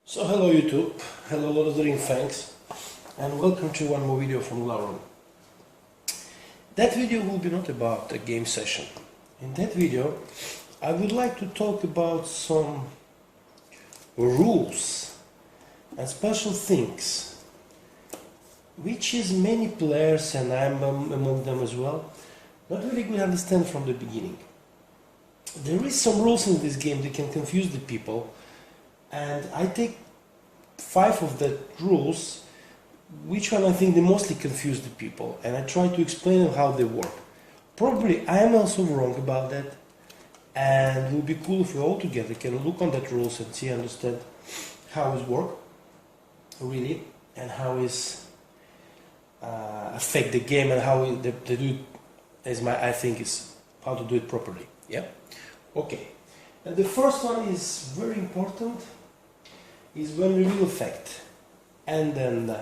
So hello YouTube, hello Lord of the Ring fans, and welcome to one more video from Glaurung. That video will be not about a game session. In that video I would like to talk about some rules and special things which is many players, and I'm among them as well, not really good understand from the beginning. There is some rules in this game that can confuse the people, and I take 5 of the rules, which one I think they mostly confuse the people, and I try to explain how they work. Probably I am also wrong about that, and it would be cool if we all together can look on that rules and see, understand how it works really, and how it affect the game, and how they do it, as I think is how to do it properly. Yeah. Okay. And the first one is very important, is when reveal effect and then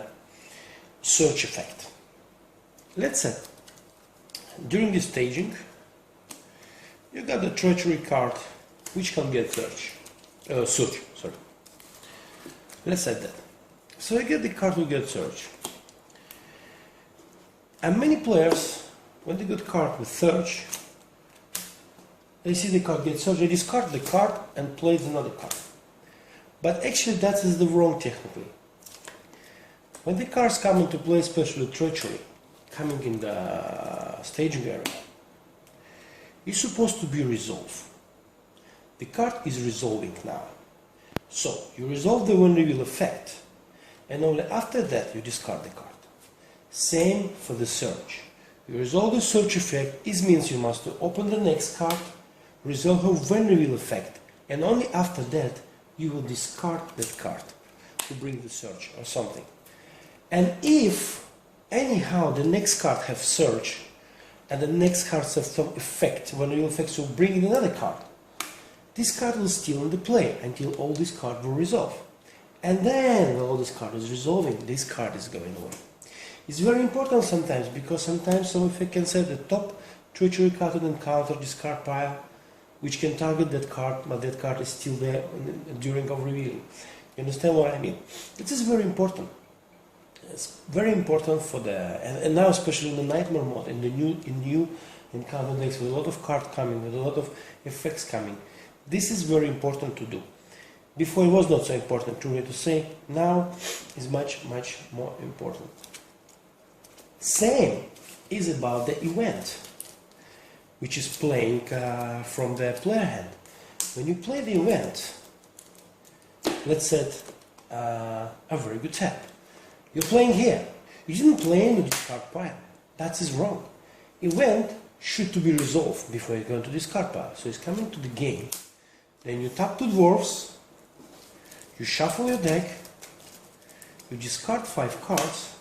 search effect. Let's say during the staging you got the treachery card which can get search. Sorry. Let's say that. So you get the card who gets search. And many players, when they get card with search, they see the card get search, they discard the card and plays another card. But actually that is the wrong technically. When the cards come into play, especially treachery, coming in the staging area, it's supposed to be resolved. The card is resolving now. So you resolve the when reveal effect, and only after that you discard the card. Same for the search. You resolve the search effect, it means you must open the next card, resolve a when reveal effect, and only after that you will discard that card to bring the search or something. And if anyhow the next card have search and the next card has some effect, when reveal effect will bring in another card, this card will still in the play until all this card will resolve. And then when all this card is resolving, this card is going away. It's very important sometimes, because sometimes some effect can set the top treachery card and counter discard pile, which can target that card, but that card is still there during of revealing. You understand what I mean? This is very important. It's very important for the and now especially in the nightmare mode, in the new encounter decks with a lot of cards coming, with a lot of effects coming. This is very important to do. Before it was not so important, truly to say. Now is much more important. Same is about the event, which is playing from the player hand. When you play the event, let's set a very good tap. You're playing here. You didn't play in the discard pile. That is wrong. Event should to be resolved before you go into discard pile. So it's coming to the game. Then you tap 2 dwarfs. You shuffle your deck. You discard 5 cards.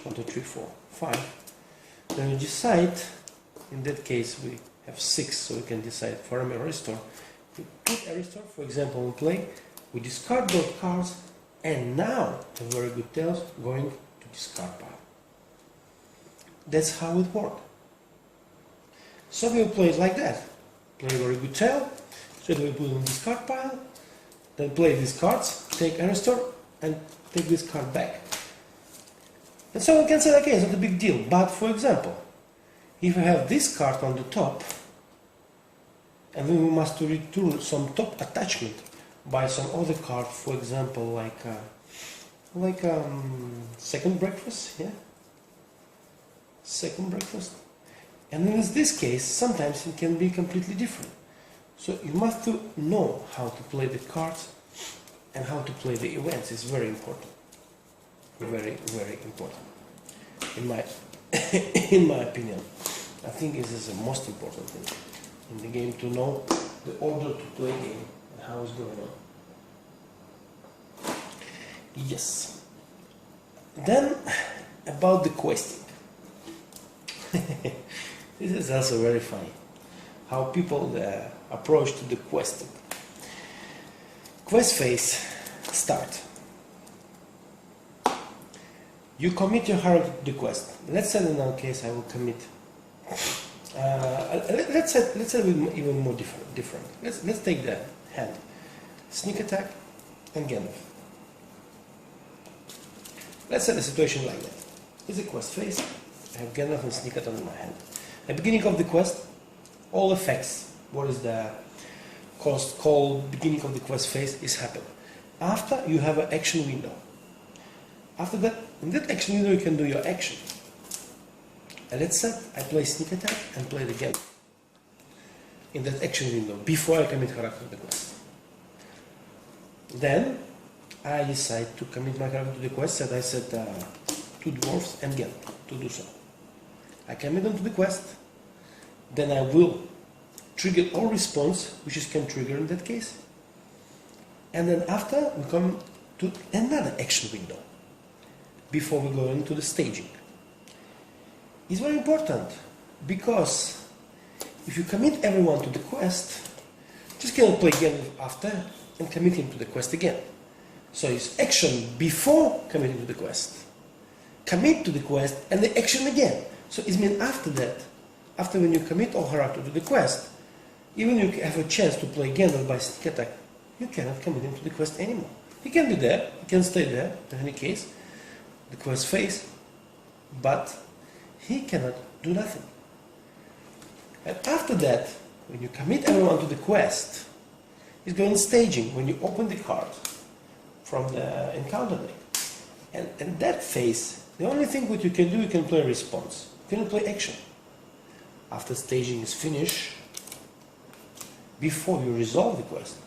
1, 2, 3, 4, 5. Then you decide. In that case we have 6, so we can decide for a restore. We put a restore, for example, in play. We discard those cards, and now a very good tails going to discard pile. That's how it works. So we will play it like that. Play a very good tail, so we put in discard pile, then play these cards, take a restore, and take this card back. And so we can say, okay, it's not a big deal, but for example, if we have this card on the top, and then we must return some top attachment by some other card, for example, like second breakfast, yeah, second breakfast. And in this case, sometimes it can be completely different. So you must to know how to play the cards and how to play the events. It's very important, very important, in my opinion. I think this is the most important thing in the game, to know the order to play game and how it's going on. Yes. Then about the questing. This is also very funny. How people approach to the questing. Quest phase start. You commit your hierarchy to the quest. Let's say in our case I will commit. Let's say even more different. Let's take the hand. Sneak attack, and get off. Let's set the situation like that. It's a quest phase. I have Gandalf and Sneak Attack in my hand. At the beginning of the quest, all effects, what is the cost called beginning of the quest phase, is happen. After, you have an action window. After that, in that action window, you can do your action. And let's say I play Sneak Attack and play it again in that action window before I commit character to the quest. Then I decide to commit my character to the quest, and I set 2 dwarfs and get to do so. I commit them to the quest, then I will trigger all response, which is can trigger in that case, and then after we come to another action window before we go into the staging. It's very important because if you commit everyone to the quest, just cannot play again after and commit him to the quest again. So it's action before committing to the quest, commit to the quest, and the action again. So it means after that, after when you commit all character to the quest, even you have a chance to play Gandalf by Sneak Attack, you cannot commit him to the quest anymore. He can be there, he can stay there, in any case, the quest phase, but he cannot do nothing. And after that, when you commit everyone to the quest, it's going staging, when you open the card from the encounter deck. And in that phase, the only thing what you can do, you can play response. You can play action. After staging is finished, before you resolve the quest,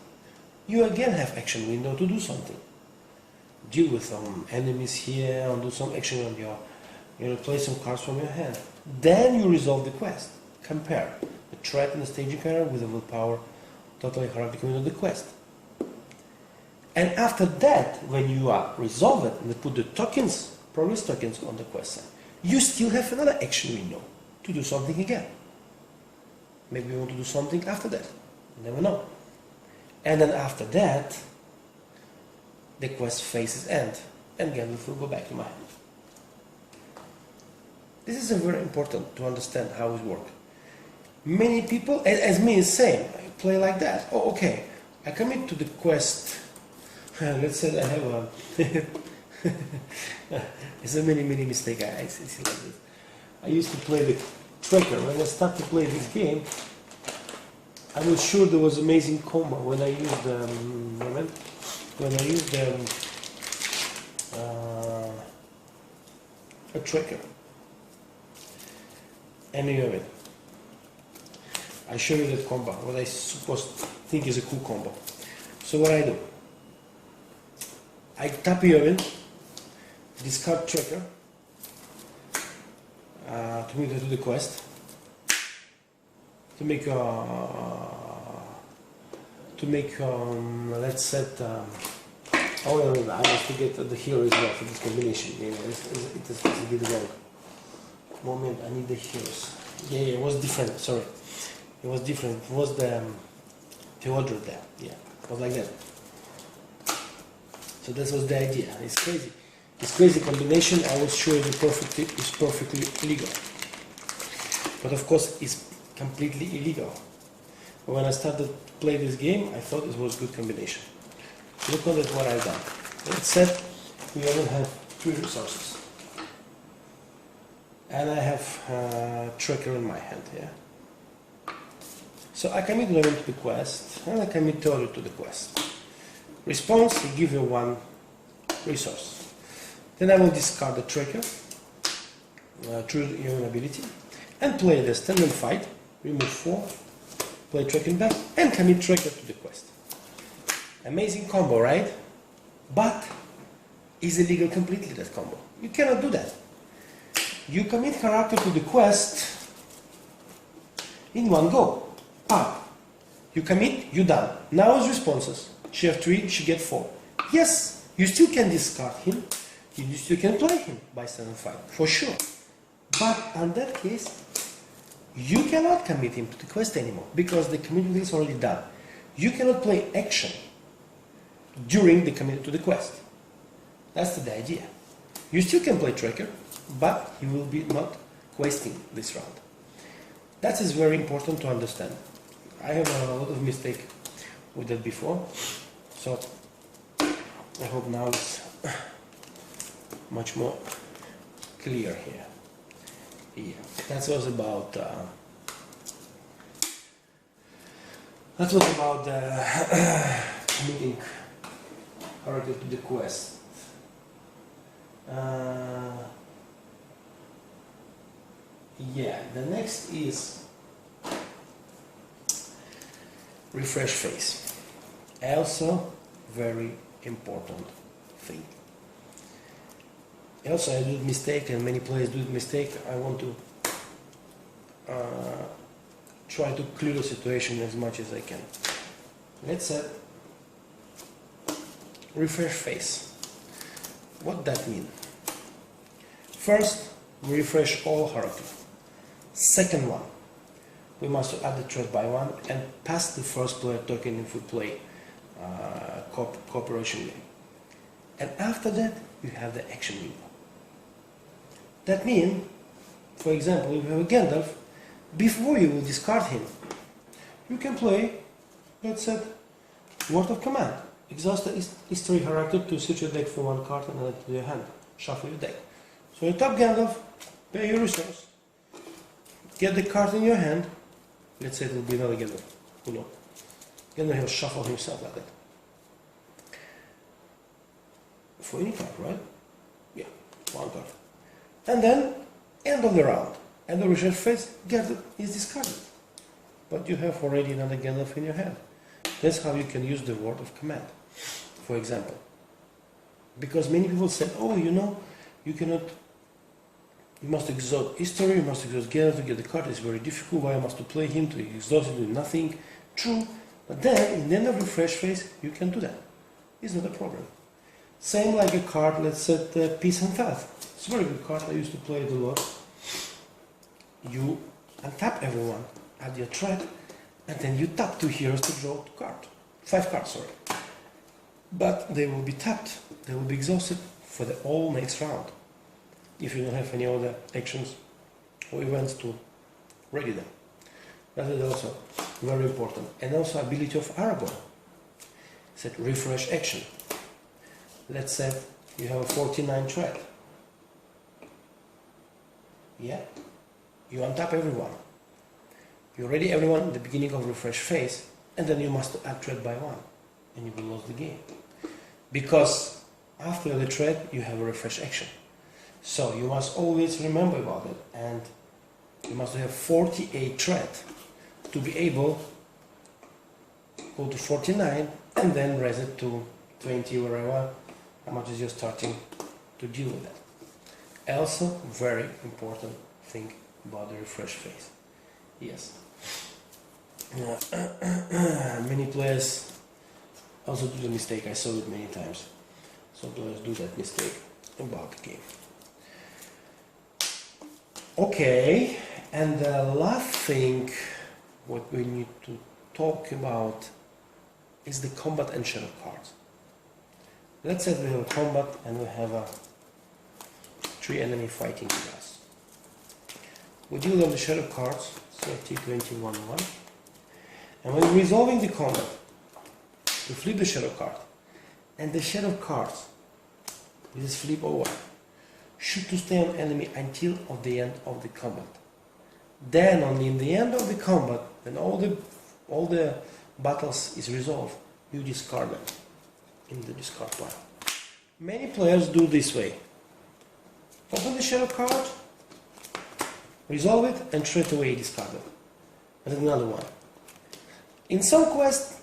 you again have action window to do something. Deal with some enemies here, or do some action on your, play some cards from your hand. Then you resolve the quest. Compare the threat in the staging area with the willpower, totally character of the quest. And after that, when you are resolved and put the tokens, progress tokens on the quest side, you still have another action window to do something again. Maybe you want to do something after that. You never know. And then after that, the quest phases end, and Gandalf will go back to my hand. This is very important to understand how it works. Many people, as me, is same. I play like that. Oh, okay. I commit to the quest. Let's say I have a. It's a many mistake. I see like this. I used to play the tracker. When I started to play this game, I was sure there was amazing combo when I used a tracker. And you have it. I show you that combo, what I think is a cool combo. So what I do, I tap Yovin, discard tracker, to move to the quest, to make let's set, I must forget the hero as well for this combination. It is a bit wrong. Moment, I need the heroes. Yeah, it was different, sorry. It was different. It was the order there. Yeah, it was like that. So that was the idea. It's crazy. It's crazy combination. I was sure it's perfectly legal. But of course, it's completely illegal. But when I started to play this game, I thought it was a good combination. Look at what I've done. Let's set we only have 3 resources. And I have tracker in my hand here. So I commit Glaurung to the quest, and I commit Theory to the quest. Response, I give you 1 resource. Then I will discard the tracker, choose your ability, and play the stand and fight, remove 4, play tracker back, and commit tracker to the quest. Amazing combo, right? But is illegal completely, that combo. You cannot do that. You commit character to the quest in one go. You commit, you done. Now is responses. She have 3, she get 4. Yes, you still can discard him. You still can play him by stand and fight, for sure. But in that case, you cannot commit him to the quest anymore because the commitment is already done. You cannot play action during the commitment to the quest. That's the idea. You still can play tracker, but you will be not questing this round. That is very important to understand. I have a lot of mistake with that before. So I hope now it's much more clear here. Yeah, that was about committing character to the quest. Yeah, the next is refresh phase. Also very important thing. Also, I do mistake, and many players do mistake. I want to try to clear the situation as much as I can. Let's set refresh phase. What that mean? First, we refresh all hierarchy. Second one, we must add the thread by one and pass the first player token if we play cooperation game. And after that, you have the action window. That means, for example, if you have a Gandalf, before you will discard him, you can play, let's say, word of command. Exhaust the history hierarchy to switch your deck for one card and add it to your hand. Shuffle your deck. So you tap Gandalf, pay your resource, get the card in your hand. Let's say it will be another Gandalf. Who knows? Gandalf will shuffle himself like that. For any card, right? Yeah, one card. And then, end of the round. End of the refresh phase, Gandalf is discarded. But you have already another Gandalf in your hand. That's how you can use the word of command, for example. Because many people said, oh, you know, you cannot, you must exhaust history, you must exhaust Gandalf to get the card, it's very difficult, why must you play him to exhaust it, do nothing. True, but then, in the end of refresh phase, you can do that. It's not a problem. Same like a card, let's set Peace and Path. It's a very good card, I used to play it a lot. You untap everyone, add your threat, and then you tap 2 heroes to draw 2 cards. 5 cards, sorry. But they will be tapped, they will be exhausted for the whole next round. If you don't have any other actions or events to ready them. That is also very important. And also ability of Aragorn. Set refresh action. Let's say you have a 49 threat. Yeah. You untap everyone. You ready everyone at the beginning of refresh phase, and then you must add thread by one, and you will lose the game. Because after the thread, you have a refresh action. So you must always remember about it, and you must have 48 thread to be able to go to 49 and then raise it to 20 wherever, how much is you're starting to deal with that. Also, very important thing about the refresh phase. Yes. Many players also do the mistake, I saw it many times. Some players do that mistake about the game. Okay, and the last thing what we need to talk about is the combat and shadow cards. Let's say we have a combat and we have 3 enemy fighting with us. We deal on the shadow cards, 30, 21, 1. And when resolving the combat, we flip the shadow card. And the shadow cards, with this flip over, should to stay on enemy until of the end of the combat. Then only in the end of the combat, when all the battles is resolved, you discard them in the discard pile. Many players do this way. Open the shadow card, resolve it, and straight away discard it. And another one. In some quests,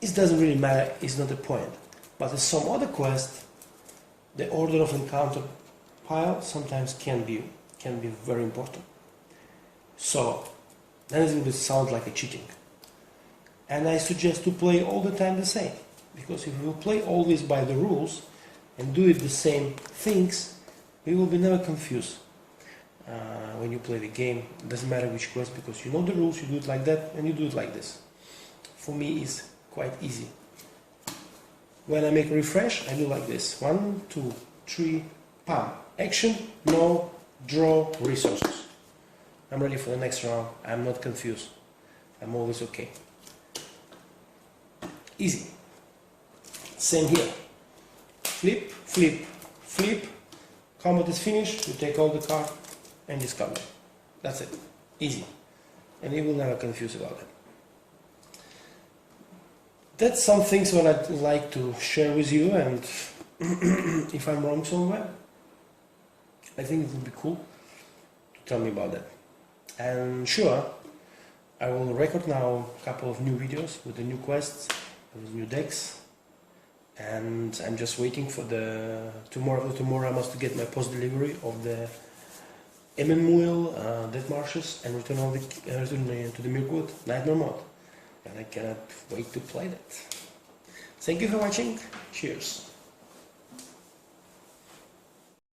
it doesn't really matter, it's not the point. But in some other quests, the order of encounter pile sometimes can be very important. So, then it will sound like a cheating. And I suggest to play all the time the same. Because if you play always by the rules and do it the same things, you will be never confused. When you play the game, it doesn't matter which quest, because you know the rules, you do it like that and you do it like this. For me, it's quite easy. When I make a refresh, I do like this. 1, 2, 3, pam. Action, no, draw, resources. I'm ready for the next round. I'm not confused. I'm always okay. Easy. Same here. flip, flip, flip. Combat is finished, you take all the card and discard it. That's it. Easy. And you will never confuse about it. That's some things what I'd like to share with you, and if I'm wrong somewhere, I think it would be cool to tell me about that. And sure, I will record now a couple of new videos with the new quests, with new decks, and I'm just waiting for the tomorrow I must get my post delivery of the Emmenmuil, Dead Marshes, and return to the Mirkwood Nightmare mod. And I cannot wait to play that. Thank you for watching. Cheers.